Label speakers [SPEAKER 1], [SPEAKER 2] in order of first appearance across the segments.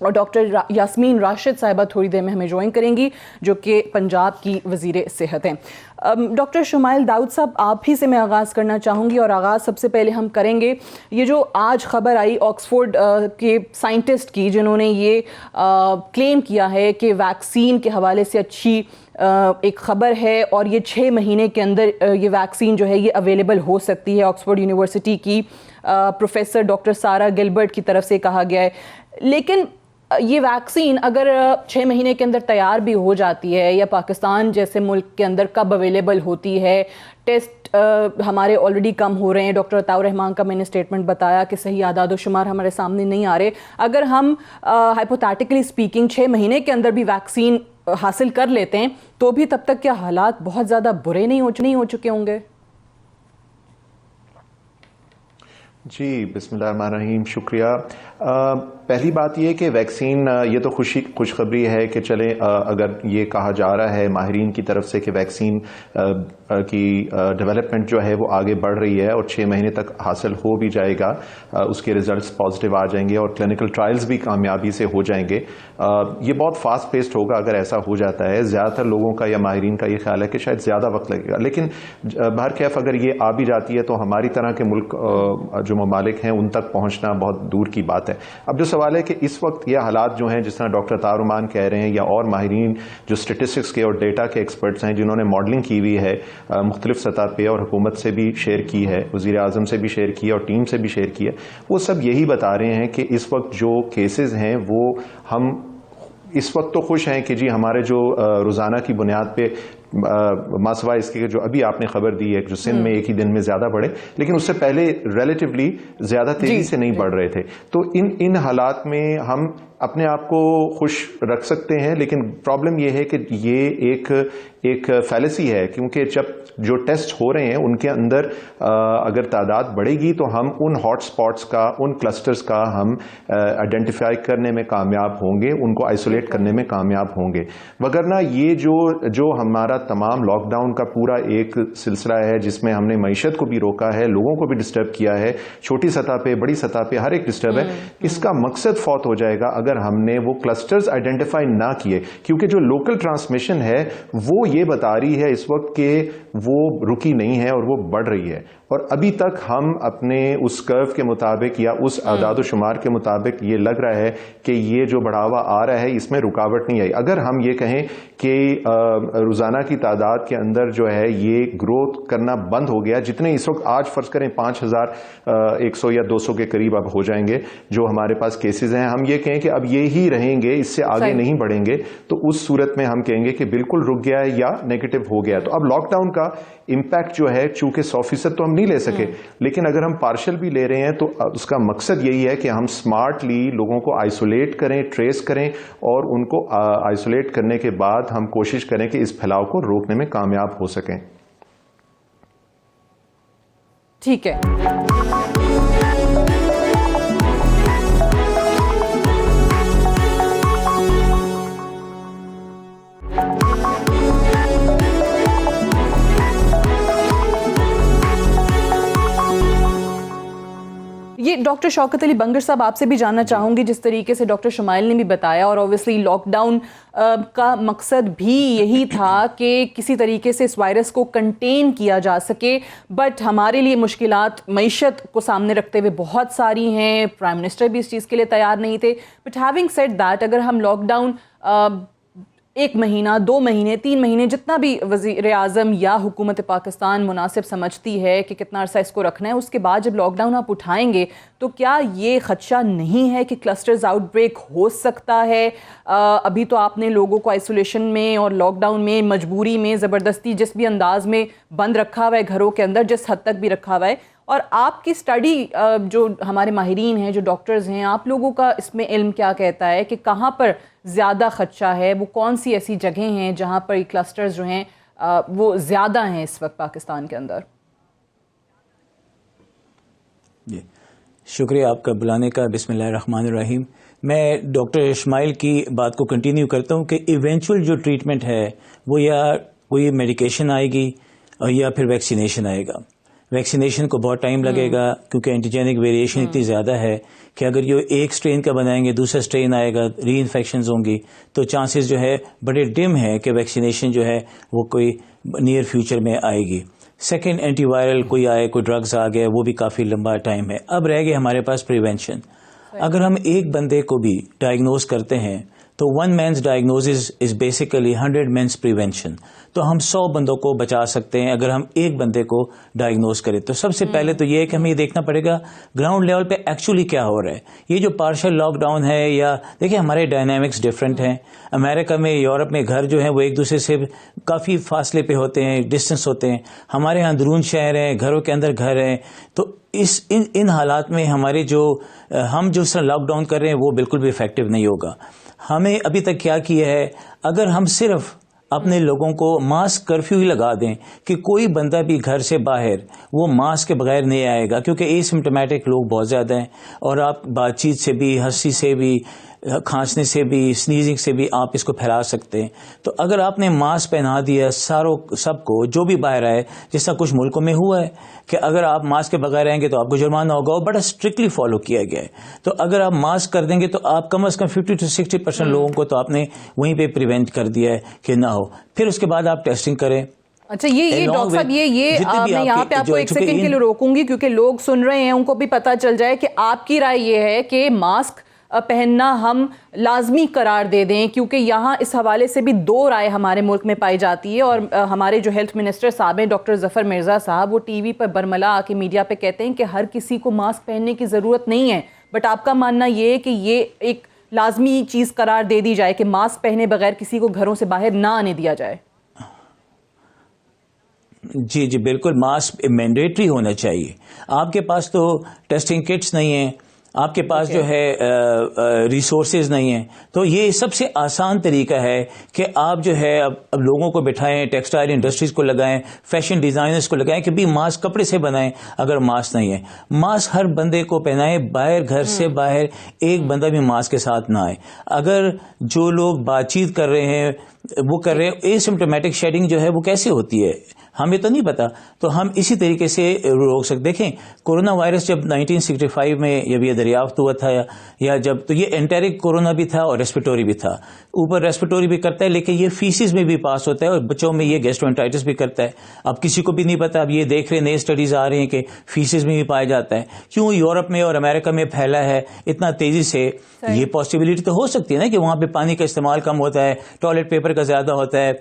[SPEAKER 1] اور ڈاکٹر یاسمین راشد صاحبہ تھوڑی دیر میں ہمیں جوائن کریں گی جو کہ پنجاب کی وزیر صحت ہیں. ڈاکٹر شمائل داؤد صاحب آپ ہی سے میں آغاز کرنا چاہوں گی, اور آغاز سب سے پہلے ہم کریں گے یہ جو آج خبر آئی آکسفورڈ کے سائنٹسٹ کی جنہوں نے یہ کلیم کیا ہے کہ ویکسین کے حوالے سے اچھی ایک خبر ہے اور یہ 6 مہینے کے اندر یہ ویکسین جو ہے یہ اویلیبل ہو سکتی ہے. آکسفورڈ یونیورسٹی کی پروفیسر ڈاکٹر سارا گلبرٹ کی طرف سے کہا گیا ہے. لیکن یہ ویکسین اگر 6 مہینے کے اندر تیار بھی ہو جاتی ہے یا پاکستان جیسے ملک کے اندر کب اویلیبل ہوتی ہے؟ ٹیسٹ ہمارے آلریڈی کم ہو رہے ہیں. ڈاکٹر عطاء الرحمان کا میں نے اسٹیٹمنٹ بتایا کہ صحیح اعداد و شمار ہمارے سامنے نہیں آ رہے. اگر ہم ہائپوتھیٹیکلی اسپیکنگ 6 مہینے کے اندر بھی ویکسین حاصل کر لیتے ہیں تو بھی تب تک کیا حالات بہت زیادہ برے نہیں ہو چکے ہوں گے؟
[SPEAKER 2] جی بسم اللہ الرحمن الرحیم. شکریہ. پہلی بات یہ کہ ویکسین یہ تو خوشخبری ہے کہ چلیں اگر یہ کہا جا رہا ہے ماہرین کی طرف سے کہ ویکسین کی ڈیولپمنٹ جو ہے وہ آگے بڑھ رہی ہے اور 6 مہینے تک حاصل ہو بھی جائے گا, اس کے ریزلٹس پازیٹیو آ جائیں گے اور کلینکل ٹرائلز بھی کامیابی سے ہو جائیں گے. یہ بہت فاسٹ پیسڈ ہوگا اگر ایسا ہو جاتا ہے. زیادہ تر لوگوں کا یا ماہرین کا یہ خیال ہے کہ شاید زیادہ وقت لگے گا, لیکن بہرکیف اگر یہ آ بھی جاتی ہے تو ہماری طرح کے ملک جو ممالک ہیں ان تک پہنچنا بہت دور کی بات ہے. اب جو سوال ہے کہ اس وقت یہ حالات جو ہیں جس طرح ڈاکٹر عطاء الرحمان کہہ رہے ہیں یا اور ماہرین جو اسٹیٹسٹکس کے اور ڈیٹا کے ایکسپرٹس ہیں جنہوں نے ماڈلنگ کی ہوئی ہے مختلف سطح پہ اور حکومت سے بھی شیئر کی ہے, وزیر اعظم سے بھی شیئر کی ہے اور ٹیم سے بھی شیئر کی ہے, وہ سب یہی بتا رہے ہیں کہ اس وقت جو کیسز ہیں وہ ہم اس وقت تو خوش ہیں کہ جی ہمارے جو روزانہ کی بنیاد پہ ماسوا اس کے جو ابھی آپ نے خبر دی ہے جو سندھ میں ایک ہی دن میں زیادہ بڑھے, لیکن اس سے پہلے ریلیٹیولی زیادہ تیزی سے نہیں بڑھ رہے تھے. تو ان حالات میں ہم اپنے آپ کو خوش رکھ سکتے ہیں, لیکن پرابلم یہ ہے کہ یہ ایک فیلسی ہے, کیونکہ جب جو ٹیسٹ ہو رہے ہیں ان کے اندر اگر تعداد بڑھے گی تو ہم ان ہاٹ سپاٹس کا, ان کلسٹرز کا ہم آئیڈینٹیفائی کرنے میں کامیاب ہوں گے, ان کو آئسولیٹ کرنے میں کامیاب ہوں گے. وگرنہ یہ جو ہمارا تمام لاک ڈاؤن کا پورا ایک سلسلہ ہے جس میں ہم نے معیشت کو بھی روکا ہے, لوگوں کو بھی ڈسٹرب کیا ہے, چھوٹی سطح پہ بڑی سطح پہ ہر ایک ڈسٹرب ہے, اس کا مقصد فوت ہو جائے گا اگر ہم نے وہ کلسٹرز آئیڈینٹیفائی نہ کیے. کیونکہ جو لوکل ٹرانسمیشن ہے وہ یہ بتا رہی ہے اس وقت کہ وہ رکی نہیں ہے اور وہ بڑھ رہی ہے, اور ابھی تک ہم اپنے اس کرو کے مطابق یا اس اعداد و شمار کے مطابق یہ لگ رہا ہے کہ یہ جو بڑھاوا آ رہا ہے اس میں رکاوٹ نہیں آئی. اگر ہم یہ کہیں کہ روزانہ کی تعداد کے اندر جو ہے یہ گروتھ کرنا بند ہو گیا, جتنے اس وقت آج فرض کریں 5100 یا 200 کے قریب اب ہو جائیں گے جو ہمارے پاس کیسز ہیں, ہم یہ کہیں کہ اب یہی رہیں گے, اس سے آگے نہیں بڑھیں گے, تو اس صورت میں ہم کہیں گے کہ بالکل رک گیا ہے یا نیگیٹو ہو گیا. تو اب لاک ڈاؤن کا امپیکٹ جو ہے چونکہ 100% تو ہم نہیں لے سکے, لیکن اگر ہم پارشل بھی لے رہے ہیں تو اس کا مقصد یہی ہے کہ ہم سمارٹلی لوگوں کو آئسولیٹ کریں, ٹریس کریں, اور ان کو آئسولیٹ کرنے کے بعد ہم کوشش کریں کہ اس پھیلاؤ کو روکنے میں کامیاب ہو سکیں.
[SPEAKER 1] ٹھیک ہے. یہ ڈاکٹر شوکت علی بنگر صاحب آپ سے بھی جاننا چاہوں گی, جس طریقے سے ڈاکٹر شمائل نے بھی بتایا, اور اوبویسلی لاک ڈاؤن کا مقصد بھی یہی تھا کہ کسی طریقے سے اس وائرس کو کنٹین کیا جا سکے, بٹ ہمارے لیے مشکلات معیشت کو سامنے رکھتے ہوئے بہت ساری ہیں, پرائم منسٹر بھی اس چیز کے لیے تیار نہیں تھے. بٹ ہیونگ سیڈ دیٹ, اگر ہم لاک ڈاؤن 1 مہینہ 2 مہینے 3 مہینے جتنا بھی وزیر اعظم یا حکومت پاکستان مناسب سمجھتی ہے کہ کتنا عرصہ اس کو رکھنا ہے, اس کے بعد جب لاک ڈاؤن آپ اٹھائیں گے تو کیا یہ خدشہ نہیں ہے کہ کلسٹرز آؤٹ بریک ہو سکتا ہے؟ ابھی تو آپ نے لوگوں کو آئسولیشن میں اور لاک ڈاؤن میں مجبوری میں زبردستی جس بھی انداز میں بند رکھا ہوا ہے گھروں کے اندر, جس حد تک بھی رکھا ہوا ہے, اور آپ کی اسٹڈی جو ہمارے ماہرین ہیں جو ڈاکٹرز ہیں, آپ لوگوں کا اس میں علم کیا کہتا ہے کہ کہاں پر زیادہ خدشہ ہے, وہ کون سی ایسی جگہیں ہیں جہاں پر کلسٹرز جو ہیں وہ زیادہ ہیں اس وقت پاکستان کے اندر؟
[SPEAKER 3] جی شکریہ آپ کا بلانے کا. بسم اللہ الرحمن الرحیم. میں ڈاکٹر اسماعیل کی بات کو کنٹینیو کرتا ہوں کہ ایونچول جو ٹریٹمنٹ ہے وہ یا کوئی میڈیکیشن آئے گی یا پھر ویکسینیشن آئے گا. ویکسینیشن کو بہت ٹائم لگے گا کیونکہ اینٹیجینک ویریشن اتنی زیادہ ہے کہ اگر یہ ایک اسٹرین کا بنائیں گے دوسرا اسٹرین آئے گا, ری انفیکشنز ہوں گی, تو چانسز جو ہے بڑے ڈم ہے کہ ویکسینیشن جو ہے وہ کوئی نیئر فیوچر میں آئے گی. سیکنڈ, اینٹی وائرل کوئی آئے, کوئی ڈرگز آ گئے, وہ بھی کافی لمبا ٹائم ہے. اب رہ گئے ہمارے پاس پریونشن. اگر ہم ایک بندے کو بھی ڈائگنوز کرتے ہیں تو 1 man's diagnosis is basically 100 men's prevention. تو ہم 100 بندوں کو بچا سکتے ہیں اگر ہم ایک بندے کو ڈائگنوز کریں. تو سب سے پہلے تو یہ ہے کہ ہمیں یہ دیکھنا پڑے گا گراؤنڈ لیول پہ ایکچولی کیا ہو رہا ہے. یہ جو پارشل لاک ڈاؤن ہے, یا دیکھیں ہمارے ڈائنامکس ڈفرینٹ ہیں. امریکہ میں, یورپ میں گھر جو ہیں وہ ایک دوسرے سے کافی فاصلے پہ ہوتے ہیں, ڈسٹینس ہوتے ہیں. ہمارے ہاں اندرون شہر ہیں, گھروں کے اندر گھر ہیں. تو ان حالات میں ہمارے ہم جو اس طرح لاک ڈاؤن کر رہے ہیں وہ بالکل بھی افیکٹو نہیں ہوگا. ہمیں ابھی تک کیا کیا ہے, اگر ہم صرف اپنے لوگوں کو ماسک کرفیو ہی لگا دیں کہ کوئی بندہ بھی گھر سے باہر وہ ماسک کے بغیر نہیں آئے گا, کیونکہ اے سمپٹومیٹک لوگ بہت زیادہ ہیں اور آپ بات چیت سے بھی, ہنسی سے بھی, کھانسنے سے بھی, سنیزنگ سے بھی آپ اس کو پھیلا سکتے ہیں. تو اگر آپ نے ماسک پہنا دیا سب کو جو بھی باہر آئے, جس طرح کچھ ملکوں میں ہوا ہے کہ اگر آپ ماسک کے بغیر آئیں گے تو آپ کو جرمانہ ہوگا, اور بڑا اسٹرکٹلی فالو کیا گیا ہے. تو اگر آپ ماسک کر دیں گے تو آپ کم از کم 50 to 60% لوگوں کو تو آپ نے وہیں پہ پریونٹ کر دیا ہے کہ نہ ہو. پھر اس کے بعد آپ ٹیسٹنگ کریں.
[SPEAKER 1] اچھا, یہ ڈاکٹر صاحب میں یہاں پہ آپ کو ایک سیکنڈ کے لیے روکوں گی کیونکہ لوگ سن رہے ہیں, ان کو بھی پتہ چل جائے کہ آپ کی رائے یہ ہے کہ ماسک پہننا ہم لازمی قرار دے دیں, کیونکہ یہاں اس حوالے سے بھی 2 رائے ہمارے ملک میں پائی جاتی ہے. اور ہمارے جو ہیلتھ منسٹر صاحب ہیں ڈاکٹر ظفر مرزا صاحب, وہ ٹی وی پر برملا آ کے میڈیا پہ کہتے ہیں کہ ہر کسی کو ماسک پہننے کی ضرورت نہیں ہے, بٹ آپ کا ماننا یہ ہے کہ یہ ایک لازمی چیز قرار دے دی جائے کہ ماسک پہنے بغیر کسی کو گھروں سے باہر نہ آنے دیا جائے.
[SPEAKER 3] جی بالکل, ماسک مینڈیٹری ہونا چاہیے. آپ کے پاس تو ٹیسٹنگ کٹس نہیں ہیں, آپ کے پاس جو ہے ریسورسز نہیں ہیں, تو یہ سب سے آسان طریقہ ہے کہ آپ جو ہے اب لوگوں کو بٹھائیں, ٹیکسٹائل انڈسٹریز کو لگائیں, فیشن ڈیزائنرز کو لگائیں کہ بھی ماسک کپڑے سے بنائیں. اگر ماسک نہیں ہے, ماسک ہر بندے کو پہنائیں, باہر گھر سے باہر ایک بندہ بھی ماسک کے ساتھ نہ آئے. اگر جو لوگ بات چیت کر رہے ہیں وہ کر رہے ہیں, اے سمپٹومیٹک شیڈنگ جو ہے وہ کیسے ہوتی ہے ہمیں تو نہیں پتا, تو ہم اسی طریقے سے روک سکتے. دیکھیں کورونا وائرس جب 1965 میں جب یہ دریافت ہوا تھا, یا جب, تو یہ انٹیرک کورونا بھی تھا اور ریسپیٹوری بھی تھا. اوپر ریسپیٹوری بھی کرتا ہے لیکن یہ فیسز میں بھی پاس ہوتا ہے, اور بچوں میں یہ گیسٹرونٹائٹس بھی کرتا ہے. اب کسی کو بھی نہیں پتا, اب یہ دیکھ رہے نئے اسٹڈیز آ رہی ہیں کہ فیسز میں بھی پایا جاتا ہے. کیوں یورپ میں اور امریکہ میں پھیلا ہے اتنا تیزی سے؟ یہ پاسبلٹی تو ہو سکتی ہے نا کہ وہاں پہ پانی کا استعمال کم ہوتا ہے, ٹوائلٹ پیپر کا زیادہ ہوتا ہے,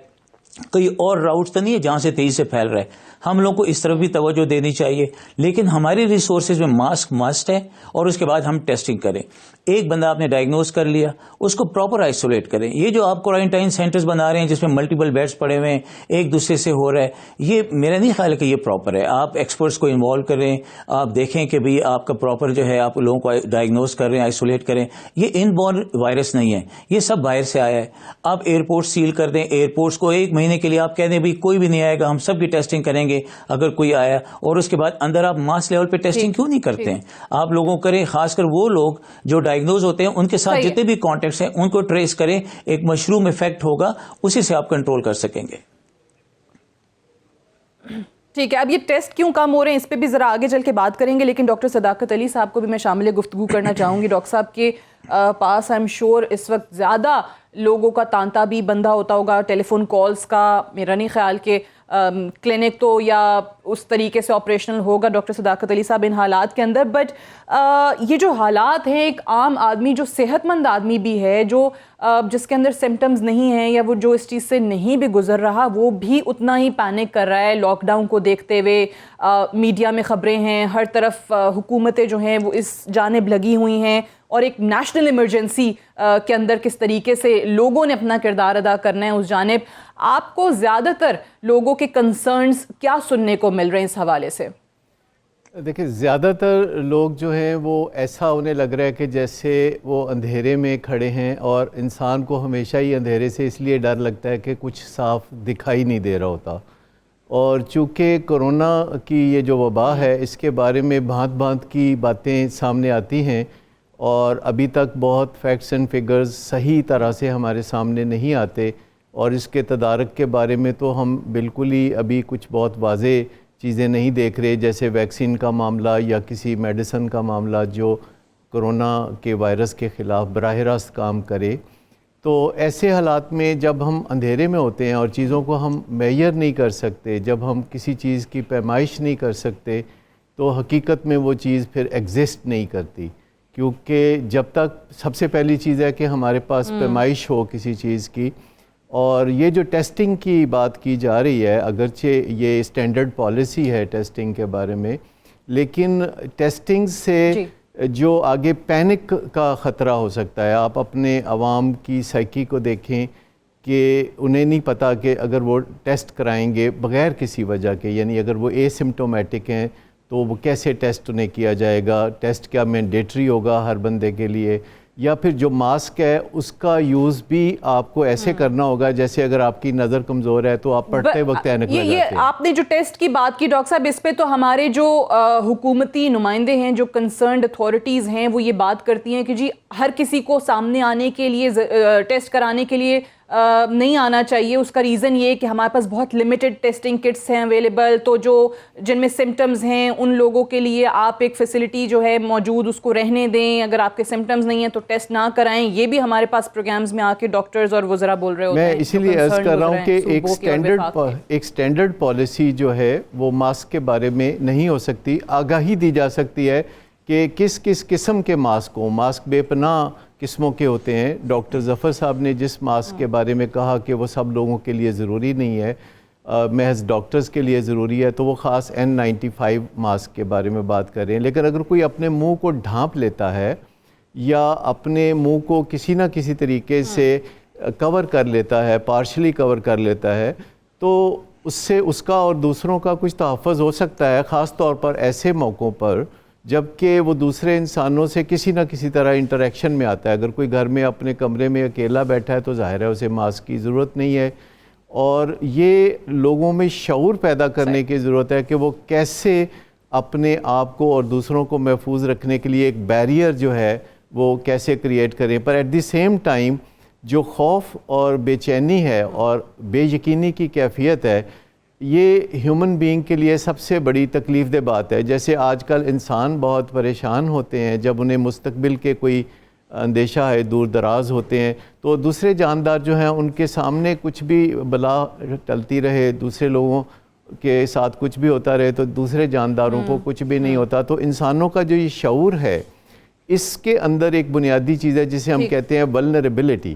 [SPEAKER 3] کوئی اور راؤٹ تو نہیں ہے جہاں سے تیزی سے پھیل رہا ہے. ہم لوگوں کو اس طرف بھی توجہ دینی چاہیے, لیکن ہماری ریسورسز میں ماسک مسٹ ہے, اور اس کے بعد ہم ٹیسٹنگ کریں. ایک بندہ آپ نے ڈائگنوز کر لیا, اس کو پراپر آئسولیٹ کریں. یہ جو آپ کوارنٹائن سینٹرز بنا رہے ہیں جس میں ملٹیپل بیڈز پڑے ہوئے ہیں, ایک دوسرے سے ہو رہا ہے, یہ میرا نہیں خیال ہے کہ یہ پراپر ہے. آپ ایکسپرٹس کو انوالو کریں, آپ دیکھیں کہ بھئی آپ کا پراپر جو ہے آپ لوگوں کو ڈائگنوز کر رہے ہیں, آئسولیٹ کریں. یہ ان بورن وائرس نہیں ہے, یہ سب باہر سے آیا ہے. آپ ایئرپورٹ سیل کر دیں, ایئرپورٹس کو 1 مہینے کے لیے آپ کہہ دیں بھئی کوئی بھی نہیں آئے گا, ہم سب کی ٹیسٹنگ کریں گے اگر کوئی آیا, اور اس کے بعد اندر آپ ماس لیول پہ ٹیسٹنگ کیوں نہیں کرتے ہیں؟ آپ لوگوں کریں, خاص کر وہ لوگ جو ڈائگنوز ہوتے ہیں ان کے ساتھ جتنے بھی کانٹیکٹس ہیں ان کو ٹریس کریں. ایک مشروم ایفیکٹ ہوگا, اسی سے آپ کنٹرول کر سکیں گے.
[SPEAKER 1] ٹھیک ہے, اب یہ ٹیسٹ کیوں کم ہو رہے ہیں اس پہ بھی ذرا آگے چل کے بات کریں گے, لیکن ڈاکٹر صداقت علی صاحب کو بھی میں شامل گفتگو کرنا چاہوں گی. ڈاکٹر صاحب کے پاس آئی ایم شیور اس وقت زیادہ لوگوں کا تانتا بھی بندہ ہوتا ہوگا, ٹیلی فون کالز کا. میرا نہیں خیال کہ کلینک تو یا اس طریقے سے آپریشنل ہوگا ڈاکٹر صداقت علی صاحب ان حالات کے اندر, بٹ یہ جو حالات ہیں, ایک عام آدمی جو صحت مند آدمی بھی ہے, جو جس کے اندر سمٹمز نہیں ہیں یا وہ جو اس چیز سے نہیں بھی گزر رہا, وہ بھی اتنا ہی پینک کر رہا ہے لاک ڈاؤن کو دیکھتے ہوئے. میڈیا میں خبریں ہیں, ہر طرف حکومتیں جو ہیں وہ اس جانب لگی ہوئی ہیں, اور ایک نیشنل ایمرجنسی کے اندر کس طریقے سے لوگوں نے اپنا کردار ادا کرنا ہے اس جانب. آپ کو زیادہ تر لوگوں کے کنسرنز کیا سننے کو مل رہے ہیں اس حوالے سے؟
[SPEAKER 4] دیکھیں, زیادہ تر لوگ جو ہیں وہ ایسا انہیں لگ رہا ہے کہ جیسے وہ اندھیرے میں کھڑے ہیں, اور انسان کو ہمیشہ ہی اندھیرے سے اس لیے ڈر لگتا ہے کہ کچھ صاف دکھائی نہیں دے رہا ہوتا. اور چونکہ کرونا کی یہ جو وبا ہے اس کے بارے میں بھانت بھانت کی باتیں سامنے آتی ہیں, اور ابھی تک بہت فیکٹس اینڈ فگرز صحیح طرح سے ہمارے سامنے نہیں آتے, اور اس کے تدارک کے بارے میں تو ہم بالکل ہی ابھی کچھ بہت واضح چیزیں نہیں دیکھ رہے، جیسے ویکسین کا معاملہ یا کسی میڈیسن کا معاملہ جو کرونا کے وائرس کے خلاف براہ راست کام کرے. تو ایسے حالات میں جب ہم اندھیرے میں ہوتے ہیں اور چیزوں کو ہم میئر نہیں کر سکتے، جب ہم کسی چیز کی پیمائش نہیں کر سکتے، تو حقیقت میں وہ چیز پھر ایگزسٹ نہیں کرتی. کیونکہ جب تک سب سے پہلی چیز ہے کہ ہمارے پاس پیمائش ہو کسی چیز کی. اور یہ جو ٹیسٹنگ کی بات کی جا رہی ہے، اگرچہ یہ اسٹینڈرڈ پالیسی ہے ٹیسٹنگ کے بارے میں، لیکن ٹیسٹنگ سے جو آگے پینک کا خطرہ ہو سکتا ہے. آپ اپنے عوام کی سائیکی کو دیکھیں کہ انہیں نہیں پتہ کہ اگر وہ ٹیسٹ کرائیں گے بغیر کسی وجہ کے، یعنی اگر وہ اے سمٹومیٹک ہیں تو وہ کیسے ٹیسٹ انہیں کیا جائے گا، ٹیسٹ کیا مینڈیٹری ہوگا ہر بندے کے لیے، یا پھر جو ماسک ہے اس کا یوز بھی آپ کو ایسے کرنا ہوگا جیسے اگر آپ کی نظر کمزور ہے تو آپ پڑھتے وقت اینک لگاتے ہیں.
[SPEAKER 1] آپ نے جو ٹیسٹ کی بات کی ڈاکٹر صاحب، اس پہ تو ہمارے جو حکومتی نمائندے ہیں، جو کنسرنڈ اتھارٹیز ہیں، وہ یہ بات کرتی ہیں کہ جی ہر کسی کو سامنے آنے کے لیے، ٹیسٹ کرانے کے لیے نہیں آنا چاہیے. اس کا ریزن یہ کہ ہمارے پاس بہت لمیٹڈ ٹیسٹنگ کٹس ہیں اویلیبل، تو جو جن میں سمٹمز ہیں ان لوگوں کے لیے آپ ایک فیسلٹی جو ہے موجود اس کو رہنے دیں، اگر آپ کے سمٹمز نہیں ہیں تو ٹیسٹ نہ کرائیں. یہ بھی ہمارے پاس پروگرامز میں آ کے ڈاکٹرز اور وزراء بول رہے ہوتے ہیں.
[SPEAKER 4] میں اسی لیے عرض کر رہا ہوں کہ ایک سٹینڈرڈ پالیسی جو ہے وہ ماسک کے بارے میں نہیں ہو سکتی. آگاہی دی جا سکتی ہے کہ کس کس قسم کے ماسک ہوں. ماسک بے پناہ قسموں کے ہوتے ہیں. ڈاکٹر ظفر صاحب نے جس ماسک کے بارے میں کہا کہ وہ سب لوگوں کے لیے ضروری نہیں ہے، محض ڈاکٹرز کے لیے ضروری ہے، تو وہ خاص N95 ماسک کے بارے میں بات کر رہے ہیں. لیکن اگر کوئی اپنے منہ کو ڈھانپ لیتا ہے یا اپنے منہ کو کسی نہ کسی طریقے سے کور کر لیتا ہے، پارشلی کور کر لیتا ہے، تو اس سے اس کا اور دوسروں کا کچھ تحفظ ہو سکتا ہے، خاص طور پر ایسے موقعوں پر جب کہ وہ دوسرے انسانوں سے کسی نہ کسی طرح انٹریکشن میں آتا ہے. اگر کوئی گھر میں اپنے کمرے میں اکیلا بیٹھا ہے تو ظاہر ہے اسے ماسک کی ضرورت نہیں ہے. اور یہ لوگوں میں شعور پیدا کرنے کی ضرورت ہے کہ وہ کیسے اپنے آپ کو اور دوسروں کو محفوظ رکھنے کے لیے ایک بیریئر جو ہے وہ کیسے کریٹ کریں. پر ایٹ دی سیم ٹائم جو خوف اور بے چینی ہے اور بے یقینی کی کیفیت ہے، یہ ہیومن بینگ کے لیے سب سے بڑی تکلیف دہ بات ہے. جیسے آج کل انسان بہت پریشان ہوتے ہیں جب انہیں مستقبل کے کوئی اندیشہ ہے، دور دراز ہوتے ہیں، تو دوسرے جاندار جو ہیں ان کے سامنے کچھ بھی بلا ٹلتی رہے، دوسرے لوگوں کے ساتھ کچھ بھی ہوتا رہے تو دوسرے جانداروں کو کچھ بھی نہیں ہوتا. تو انسانوں کا جو یہ شعور ہے، اس کے اندر ایک بنیادی چیز ہے جسے ہم کہتے ہیں ولنریبلٹی.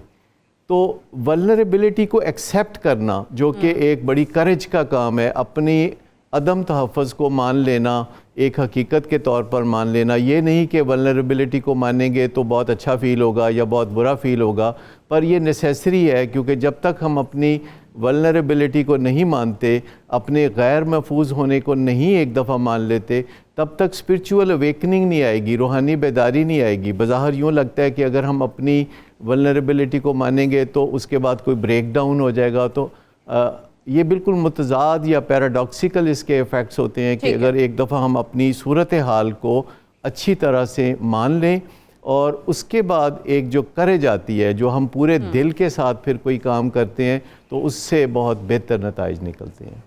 [SPEAKER 4] تو ولنریبلٹی کو ایکسیپٹ کرنا جو کہ ایک بڑی کریج کا کام ہے، اپنی عدم تحفظ کو مان لینا، ایک حقیقت کے طور پر مان لینا. یہ نہیں کہ ولنریبلٹی کو مانیں گے تو بہت اچھا فیل ہوگا یا بہت برا فیل ہوگا، پر یہ نیسیسری ہے. کیونکہ جب تک ہم اپنی ولنریبلٹی کو نہیں مانتے، اپنے غیر محفوظ ہونے کو نہیں ایک دفعہ مان لیتے، تب تک اسپرچول اویکننگ نہیں آئے گی، روحانی بیداری نہیں آئے گی. بظاہر یوں لگتا ہے کہ اگر ہم اپنی ولنریبلٹی کو مانیں گے تو اس کے بعد کوئی بریک ڈاؤن ہو جائے گا. تو یہ بالکل متضاد یا پیراڈاکسیکل اس کے ایفیکٹس ہوتے ہیں کہ اگر ایک دفعہ ہم اپنی صورتحال کو اچھی طرح سے مان لیں اور اس کے بعد ایک جو کریج آتی ہے، جو ہم پورے دل کے ساتھ پھر کوئی کام کرتے ہیں، تو اس سے بہت بہتر نتائج نکلتے ہیں.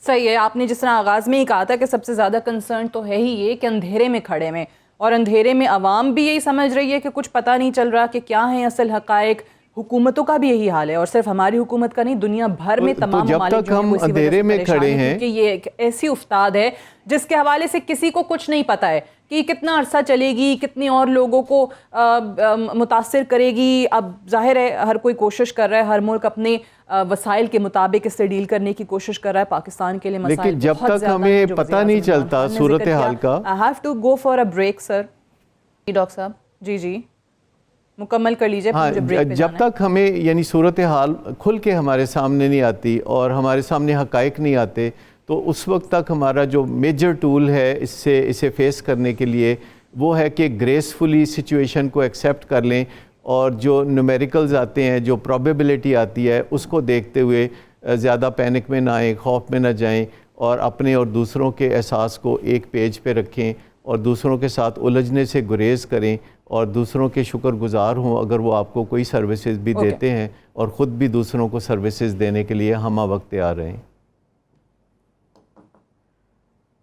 [SPEAKER 1] صحیح ہے. آپ نے جس طرح آغاز میں ہی کہا تھا کہ سب سے زیادہ کنسرن تو ہے ہی یہ کہ اندھیرے میں کھڑے میں، اور اندھیرے میں عوام بھی یہی سمجھ رہی ہے کہ کچھ پتہ نہیں چل رہا کہ کیا ہیں اصل حقائق. حکومتوں کا بھی یہی حال ہے، اور صرف ہماری حکومت کا نہیں، دنیا بھر میں تمام ممالک جو ہیں وہ اسی وجہ سے پریشان ہیں کیونکہ یہ ایک ایسی افتاد ہے جس کے حوالے سے کسی کو کچھ نہیں پتہ ہے کہ کتنا عرصہ چلے گی، کتنے اور لوگوں کو متاثر کرے گی. اب ظاہر ہے ہر کوئی کوشش کر رہا ہے، ہر ملک اپنے وسائل کے مطابق اس سے ڈیل کرنے کی کوشش کر رہا ہے. پاکستان کے لیے مسائل
[SPEAKER 4] لیکن جب تک ہمیں پتہ نہیں چلتا صورتحال کا.
[SPEAKER 1] I have to go for a break sir. Doctor صاحب جی مکمل کر لیجئے.
[SPEAKER 4] جب تک ہمیں یعنی صورتحال کھل کے ہمارے سامنے نہیں آتی اور ہمارے سامنے حقائق نہیں آتے، تو اس وقت تک ہمارا جو میجر ٹول ہے اسے فیس کرنے کے لیے وہ ہے کہ گریسفلی سچویشن کو ایکسیپٹ کر لیں، اور جو نومیریکلز آتے ہیں، جو پروبیبلٹی آتی ہے، اس کو دیکھتے ہوئے زیادہ پینک میں نہ آئیں، خوف میں نہ جائیں، اور اپنے اور دوسروں کے احساس کو ایک پیج پہ رکھیں اور دوسروں کے ساتھ الجھنے سے گریز کریں، اور دوسروں کے شکر گزار ہوں اگر وہ آپ کو کوئی سروسز بھی دیتے ہیں، اور خود بھی دوسروں کو سروسز دینے کے لیے ہمہ وقت تیار رہیں.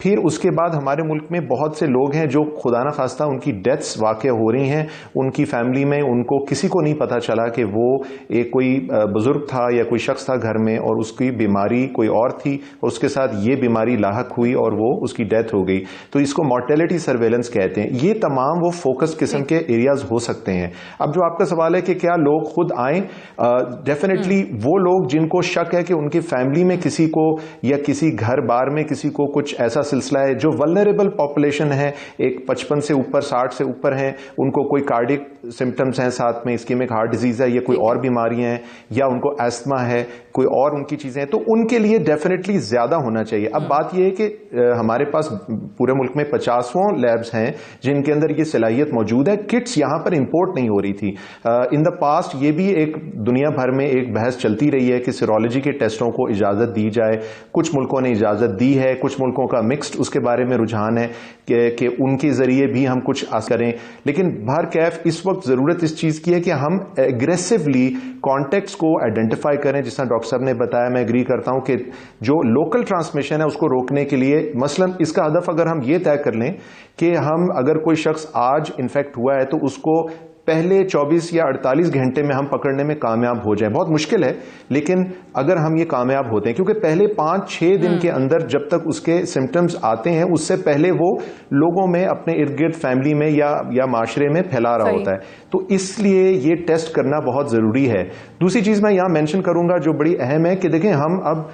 [SPEAKER 2] پھر اس کے بعد ہمارے ملک میں بہت سے لوگ ہیں جو خدا نہ خواستہ ان کی ڈیتھس واقع ہو رہی ہیں, ان کی فیملی میں ان کو کسی کو نہیں پتا چلا کہ وہ ایک کوئی بزرگ تھا یا کوئی شخص تھا گھر میں اور اس کی بیماری کوئی اور تھی اور اس کے ساتھ یہ بیماری لاحق ہوئی اور وہ اس کی ڈیتھ ہو گئی. تو اس کو مورٹیلٹی سرویلنس کہتے ہیں. یہ تمام وہ فوکس قسم کے ایریاز ہو سکتے ہیں. اب جو آپ کا سوال ہے کہ کیا لوگ خود آئیں, ڈیفینیٹلی وہ لوگ جن کو شک ہے کہ ان کی فیملی میں کسی کو یا کسی گھر بار میں کسی کو کچھ ایسا سلسلہ ہے, جو ولنریبل پاپولیشن ہے, ایک 55 سے اوپر 60 سے اوپر ہیں, ان کو کوئی کارڈک سمٹمز ہیں, ساتھ میں اسکیمک ہارٹ ڈیزیز ہے یا کوئی اور بیماریاں ہیں یا ان کو ایستھما ہے, کوئی اور ان کی چیزیں ہیں, تو ان کے لیے ڈیفینیٹلی زیادہ ہونا چاہیے. اب بات یہ ہے کہ ہمارے پاس پورے ملک میں 50 لیبز ہیں جن کے اندر یہ صلاحیت موجود ہے. کٹس یہاں پر امپورٹ نہیں ہو رہی تھی. ان دا پاسٹ یہ بھی ایک دنیا بھر میں ایک بحث چلتی رہی ہے کہ سیرولوجی کے ٹیسٹوں کو اجازت دی جائے. کچھ ملکوں نے اجازت دی ہے, کچھ ملکوں کا مکسڈ اس کے بارے میں رجحان ہے کہ ان کے ذریعے بھی ہم کچھ کریں. لیکن بہرکیف اس وقت ضرورت اس چیز کی ہے کہ ہم ایگریسولی کانٹیکٹس کو آئیڈینٹیفائی کریں. جس طرح ڈاکٹر صاحب نے بتایا, میں ایگری کرتا ہوں کہ جو لوکل ٹرانسمیشن ہے اس کو روکنے کے لیے مثلا اس کا ہدف اگر ہم یہ طے کر لیں کہ ہم اگر کوئی شخص آج انفیکٹ ہوا ہے تو اس کو پہلے 24 یا 48 گھنٹے میں ہم پکڑنے میں کامیاب ہو جائیں. بہت مشکل ہے, لیکن اگر ہم یہ کامیاب ہوتے ہیں, کیونکہ پہلے 5-6 دن کے اندر جب تک اس کے سمٹمز آتے ہیں اس سے پہلے وہ لوگوں میں اپنے ارد گرد فیملی میں یا معاشرے میں پھیلا رہا ہوتا ہے. تو اس لیے یہ ٹیسٹ کرنا بہت ضروری ہے. دوسری چیز میں یہاں مینشن کروں گا جو بڑی اہم ہے کہ دیکھیں ہم اب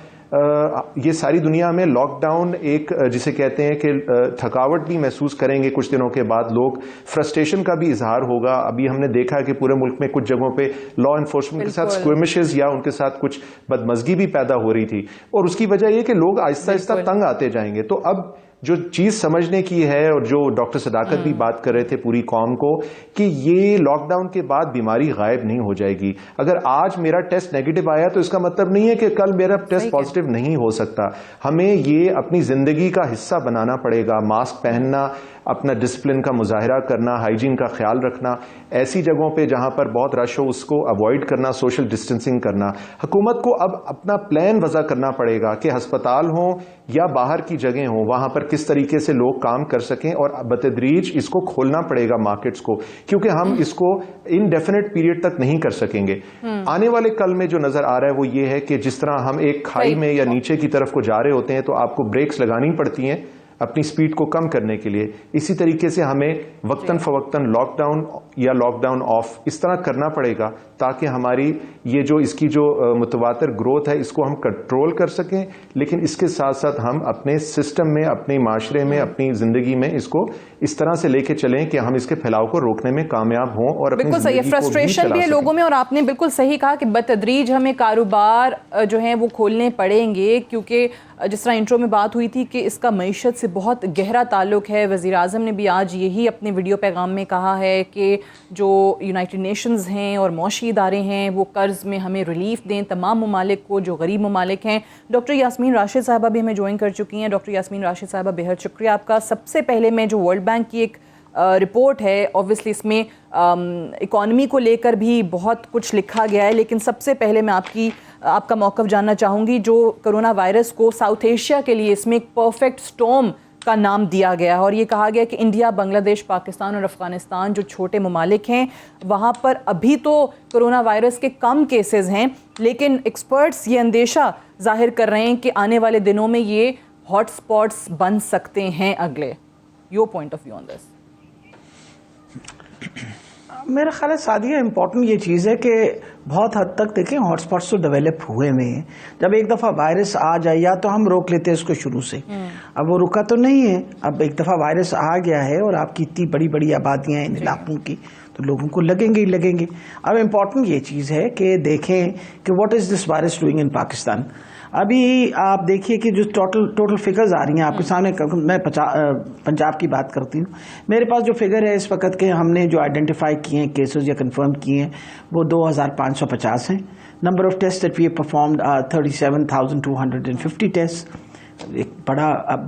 [SPEAKER 2] یہ ساری دنیا میں لاک ڈاؤن ایک جسے کہتے ہیں کہ تھکاوٹ بھی محسوس کریں گے کچھ دنوں کے بعد, لوگ فرسٹریشن کا بھی اظہار ہوگا. ابھی ہم نے دیکھا کہ پورے ملک میں کچھ جگہوں پہ لا انفورسمنٹ کے ساتھ اسکوئمشز یا ان کے ساتھ کچھ بدمزگی بھی پیدا ہو رہی تھی, اور اس کی وجہ یہ کہ لوگ آہستہ آہستہ تنگ آتے جائیں گے. تو اب جو چیز سمجھنے کی ہے, اور جو ڈاکٹر صداقت بھی بات کر رہے تھے پوری قوم کو, کہ یہ لاک ڈاؤن کے بعد بیماری غائب نہیں ہو جائے گی. اگر آج میرا ٹیسٹ نیگیٹو آیا تو اس کا مطلب نہیں ہے کہ کل میرا ٹیسٹ پازیٹیو نہیں ہو سکتا. ہمیں یہ اپنی زندگی کا حصہ بنانا پڑے گا. ماسک پہننا, اپنا ڈسپلن کا مظاہرہ کرنا, ہائیجین کا خیال رکھنا, ایسی جگہوں پہ جہاں پر بہت رش ہو اس کو اوائڈ کرنا, سوشل ڈسٹینسنگ کرنا. حکومت کو اب اپنا پلان وضع کرنا پڑے گا کہ ہسپتال ہوں یا باہر کی جگہیں ہوں, وہاں پر کس طریقے سے لوگ کام کر سکیں, اور بتدریج اس کو کھولنا پڑے گا مارکیٹس کو, کیونکہ ہم اس کو انڈیفینٹ پیریڈ تک نہیں کر سکیں گے. آنے والے کل میں جو نظر آ رہا ہے وہ یہ ہے کہ جس طرح ہم ایک کھائی میں یا نیچے کی طرف کو جا رہے ہوتے ہیں تو آپ کو بریکس لگانی پڑتی ہیں اپنی سپیڈ کو کم کرنے کے لیے, اسی طریقے سے ہمیں وقتاً فوقتاً لاک ڈاؤن یا لاک ڈاؤن آف اس طرح کرنا پڑے گا تاکہ ہماری یہ جو اس کی جو متواتر گروتھ ہے اس کو ہم کنٹرول کر سکیں, لیکن اس کے ساتھ ساتھ ہم اپنے سسٹم میں, اپنے معاشرے میں, اپنی زندگی میں اس کو اس طرح سے لے کے چلیں کہ ہم اس کے پھیلاؤ کو روکنے میں کامیاب ہوں. اور
[SPEAKER 1] بالکل صحیح ہے, فرسٹریشن بھی ہے لوگوں میں, اور آپ نے بالکل صحیح کہا کہ بتدریج ہمیں کاروبار جو ہیں وہ کھولنے پڑیں گے, کیونکہ جس طرح انٹرو میں بات ہوئی تھی کہ اس کا معیشت سے بہت گہرا تعلق ہے. وزیر اعظم نے بھی آج یہی اپنے ویڈیو پیغام میں کہا ہے کہ جو یونائٹڈ نیشنز ہیں اور معاشی ادارے ہیں وہ قرض میں ہمیں ریلیف دیں تمام ممالک کو جو غریب ممالک ہیں. ڈاکٹر یاسمین راشد صاحبہ بھی ہمیں جوائن کر چکی ہیں. ڈاکٹر یاسمین راشد صاحبہ بہت شکریہ آپ کا. سب سے پہلے میں جو ورلڈ بینک کی ایک رپورٹ ہے, اوبویسلی اس میں اکانومی کو لے کر بھی بہت کچھ لکھا گیا ہے, لیکن سب سے پہلے میں آپ کا موقف جاننا چاہوں گی. جو کرونا وائرس کو ساؤتھ ایشیا کے لیے اس میں ایک پرفیکٹ سٹورم کا نام دیا گیا ہے, اور یہ کہا گیا کہ انڈیا, بنگلہ دیش, پاکستان اور افغانستان جو چھوٹے ممالک ہیں وہاں پر ابھی تو کرونا وائرس کے کم کیسز ہیں, لیکن ایکسپرٹس یہ اندیشہ ظاہر کر رہے ہیں کہ آنے والے دنوں میں یہ ہاٹ اسپاٹس بن سکتے ہیں اگلے. Your point of view on this?
[SPEAKER 5] میرا خیال ہے سعدیہ امپورٹنٹ یہ چیز ہے کہ بہت حد تک دیکھیں ہاٹ اسپاٹس تو ڈیولپ ہوئے ہیں. جب ایک دفعہ وائرس آ جائے یا تو ہم روک لیتے ہیں اس کو شروع سے, اب وہ رکا تو نہیں ہے. اب ایک دفعہ وائرس آ گیا ہے اور آپ کی اتنی بڑی بڑی آبادیاں ہیں ان علاقوں کی, تو لوگوں کو لگیں گے ہی لگیں گے. اب امپورٹنٹ یہ چیز ہے کہ دیکھیں کہ what is this virus doing in Pakistan. ابھی آپ دیکھیے کہ جو ٹوٹل فگرز آ رہی ہیں آپ کے سامنے, میں پنجاب کی بات کرتی ہوں, میرے پاس جو فگر ہے اس وقت کے ہم نے جو آئیڈینٹیفائی کیے ہیں کیسز یا کنفرم کیے ہیں وہ 2550 ہیں. Number of test that we have performed 37,250 test, ایک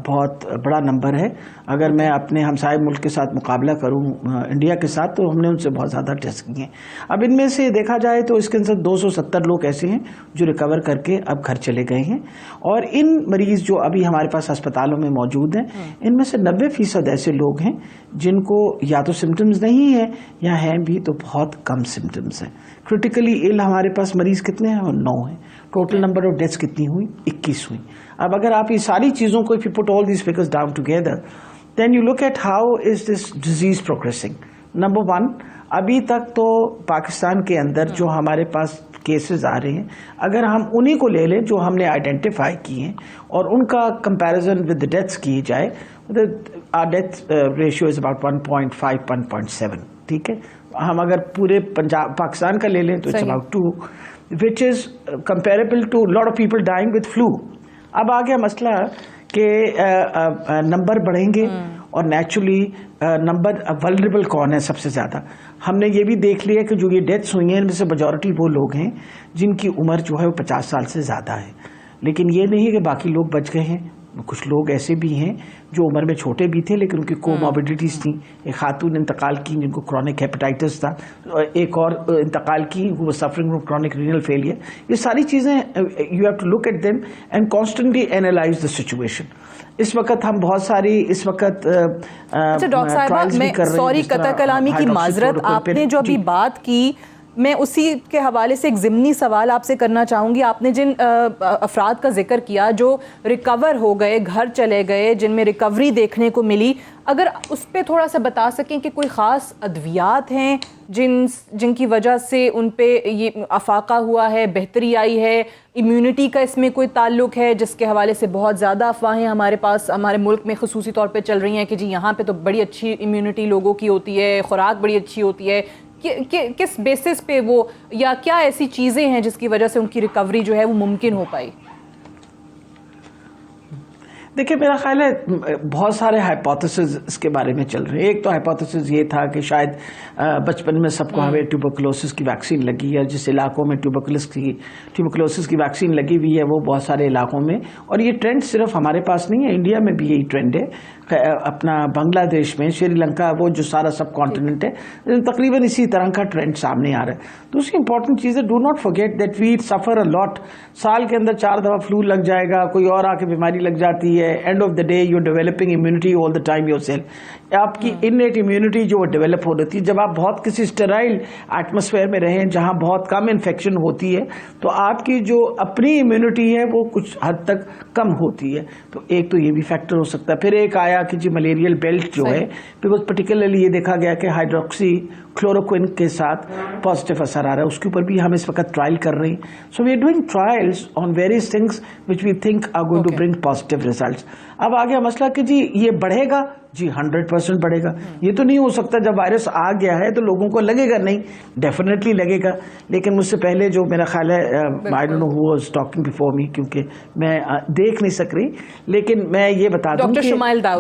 [SPEAKER 5] بہت بڑا نمبر ہے. اگر میں اپنے ہمسائے ملک کے ساتھ مقابلہ کروں انڈیا کے ساتھ تو ہم نے ان سے بہت زیادہ ٹیسٹ کیے ہیں. اب ان میں سے دیکھا جائے تو اس کے اندر 270 لوگ ایسے ہیں جو ریکور کر کے اب گھر چلے گئے ہیں, اور ان مریض جو ابھی ہمارے پاس ہسپتالوں میں موجود ہیں ان میں سے 90% ایسے لوگ ہیں جن کو یا تو سمٹمز نہیں ہیں یا ہیں بھی تو بہت کم سمٹمز ہیں. کرٹیکلی ill ہمارے پاس مریض کتنے ہیں؟ 9 ہیں. ٹوٹل نمبر آف ڈیتھس کتنی ہوئی؟ 21 ہوئی. اب اگر آپ یہ ساری چیزوں کو if you put all these figures down together then you look at how is this disease progressing. Number one, ابھی تک تو پاکستان کے اندر جو ہمارے پاس کیسز آ رہے ہیں اگر ہم انہی کو لے لیں جو ہم نے آئیڈینٹیفائی کیے ہیں اور ان کا کمپیریزن ود ڈیتھس کی جائے, our death ratio is about 1.5 1.7. ٹھیک ہے, ہم اگر پورے پاکستان کا لے لیں تو it's about 2, which is comparable to a lot of people dying with flu. اب آ گیا مسئلہ کہ نمبر بڑھیں گے اور نیچرلی نمبر ولنریبل کون ہے سب سے زیادہ. ہم نے یہ بھی دیکھ لیا کہ جو یہ ڈیتھس ہوئی ہیں ان میں سے میجورٹی وہ لوگ ہیں جن کی عمر جو ہے وہ 50 سال سے زیادہ ہے. لیکن یہ نہیں کہ باقی لوگ بچ گئے ہیں, کچھ لوگ ایسے بھی ہیں جو عمر میں چھوٹے بھی تھے لیکن ان کی کوموربیڈیٹیز تھیں. ایک خاتون انتقال کی جن کو کرونک ہیپیٹائٹس تھا, ایک اور انتقال کی وہ suffering from chronic renal failure. یہ ساری چیزیں you have to look at them and constantly analyse the situation. اس وقت ہم بہت ساری اس وقت
[SPEAKER 1] ڈاکٹر صاحبہ میں سوری قطع کلامی کی معذرت, آپ نے جو ابھی بات کی میں اسی کے حوالے سے ایک ضمنی سوال آپ سے کرنا چاہوں گی. آپ نے جن افراد کا ذکر کیا جو ریکور ہو گئے, گھر چلے گئے, جن میں ریکوری دیکھنے کو ملی, اگر اس پہ تھوڑا سا بتا سکیں کہ کوئی خاص ادویات ہیں جن کی وجہ سے ان پہ یہ افاقہ ہوا ہے, بہتری آئی ہے, امیونٹی کا اس میں کوئی تعلق ہے جس کے حوالے سے بہت زیادہ افواہیں ہمارے پاس ہمارے ملک میں خصوصی طور پہ چل رہی ہیں کہ جی یہاں پہ تو بڑی اچھی امیونٹی لوگوں کی ہوتی ہے, خوراک بڑی اچھی ہوتی ہے. کس بیسس پہ وہ, یا کیا ایسی چیزیں ہیں جس کی وجہ سے ان کی ریکوری جو ہے وہ ممکن ہو پائی؟
[SPEAKER 5] دیکھیں میرا خیال ہے بہت سارے ہائپوتھیسز اس کے بارے میں چل رہے ہیں. ایک تو ہائپوتھیسز یہ تھا کہ شاید بچپن میں سب کو ہمیں ٹیوبرکلوسس کی ویکسین لگی ہے, جس علاقوں میں ٹیوبرکلوسس کی ویکسین لگی ہوئی ہے وہ بہت سارے علاقوں میں, اور یہ ٹرینڈ صرف ہمارے پاس نہیں ہے, انڈیا میں بھی یہی ٹرینڈ ہے. اپنا بنگلہ دیش میں, شری لنکا, وہ جو سارا سب کانٹیننٹ ہے تقریباً اسی طرح کا ٹرینڈ سامنے آ رہا ہے. دوسری امپورٹنٹ چیز ہے, do not forget that we suffer a لاٹ. سال کے اندر 4 دفعہ فلو لگ جائے گا, کوئی اور آ کے بیماری لگ جاتی ہے. End of the day you are developing immunity all the time yourself. آپ کی انیٹ امیونٹی جو وہ ڈیولپ ہو رہی ہے جب آپ بہت کسی اسٹرائل ایٹماسفیئر میں رہیں جہاں بہت کم انفیکشن ہوتی ہے تو آپ کی جو اپنی امیونٹی ہے وہ کچھ حد تک کم ہوتی ہے. تو ایک تو یہ بھی فیکٹر ہو سکتا ہے. پھر ایک آیا کہ جی ملیریل بیلٹ جو ہے, بیکاز پرٹیکولرلی یہ دیکھا گیا کہ ہائیڈروکسی کلوروکوئن کے ساتھ پازیٹیو اثر آ رہا ہے, اس کے اوپر بھی ہم اس وقت ٹرائل کر رہے ہیں. So we are doing trials on various things which we think are going to bring positive results. اب آ گیا مسئلہ کہ جی یہ بڑھے گا, جی 100% بڑھے گا. یہ تو نہیں ہو سکتا جب وائرس آ گیا ہے تو لوگوں کو لگے گا نہیں, ڈیفینیٹلی لگے گا. لیکن مجھ سے پہلے جو میرا خیال ہے I don't know who was talking before me, کیونکہ میں دیکھ نہیں سک رہی, لیکن میں یہ بتا دوں کہ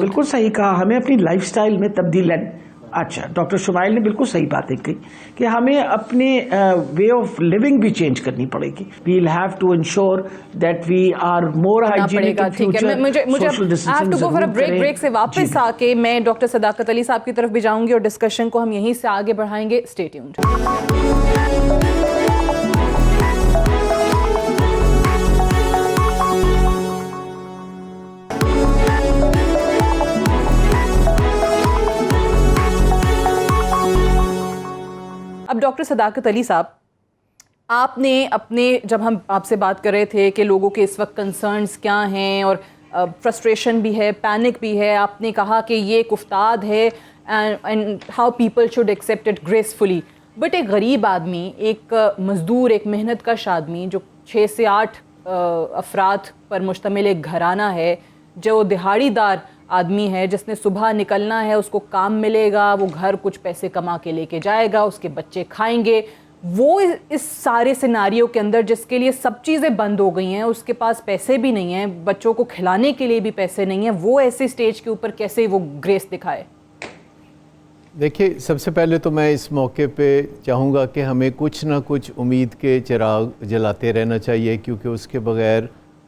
[SPEAKER 5] بالکل صحیح کہا, ہمیں اپنی لائف سٹائل میں تبدیل اچھا ڈاکٹر شمائل نے بالکل صحیح باتیں کہی کہ ہمیں اپنے وے آف لیونگ بھی چینج کرنی پڑے گی. We will have to ensure that we are more hygienic in future.
[SPEAKER 1] مجھے بریک سے واپس آ کے میں ڈاکٹر صداقت علی صاحب کی طرف بھی جاؤں گی اور ڈسکشن کو ہم یہیں سے آگے بڑھائیں گے. Stay tuned. اب ڈاکٹر صداقت علی صاحب, آپ نے اپنے جب ہم آپ سے بات کر رہے تھے کہ لوگوں کے اس وقت کنسرنز کیا ہیں اور فرسٹریشن بھی ہے, پینک بھی ہے, آپ نے کہا کہ یہ ایک افتاد ہے and how people should accept it gracefully. But ایک غریب آدمی, ایک مزدور, ایک محنت کش آدمی جو 6 سے 8 افراد پر مشتمل ایک گھرانہ ہے, جو دہاڑی دار آدمی ہے, جس نے صبح نکلنا ہے, اس کو کام ملے گا, وہ گھر کچھ پیسے کما کے لے کے جائے گا, اس کے بچے کھائیں گے, وہ اس سارے سیناریو کے اندر جس کے لیے سب چیزیں بند ہو گئی ہیں, اس کے پاس پیسے بھی نہیں ہیں, بچوں کو کھلانے کے لیے بھی پیسے نہیں ہیں, وہ ایسے سٹیج کے اوپر کیسے وہ گریس دکھائے؟
[SPEAKER 4] دیکھیے سب سے پہلے تو میں اس موقع پہ چاہوں گا کہ ہمیں کچھ نہ کچھ امید کے چراغ جلاتے رہنا چاہیے, کیونکہ اس کے بغیر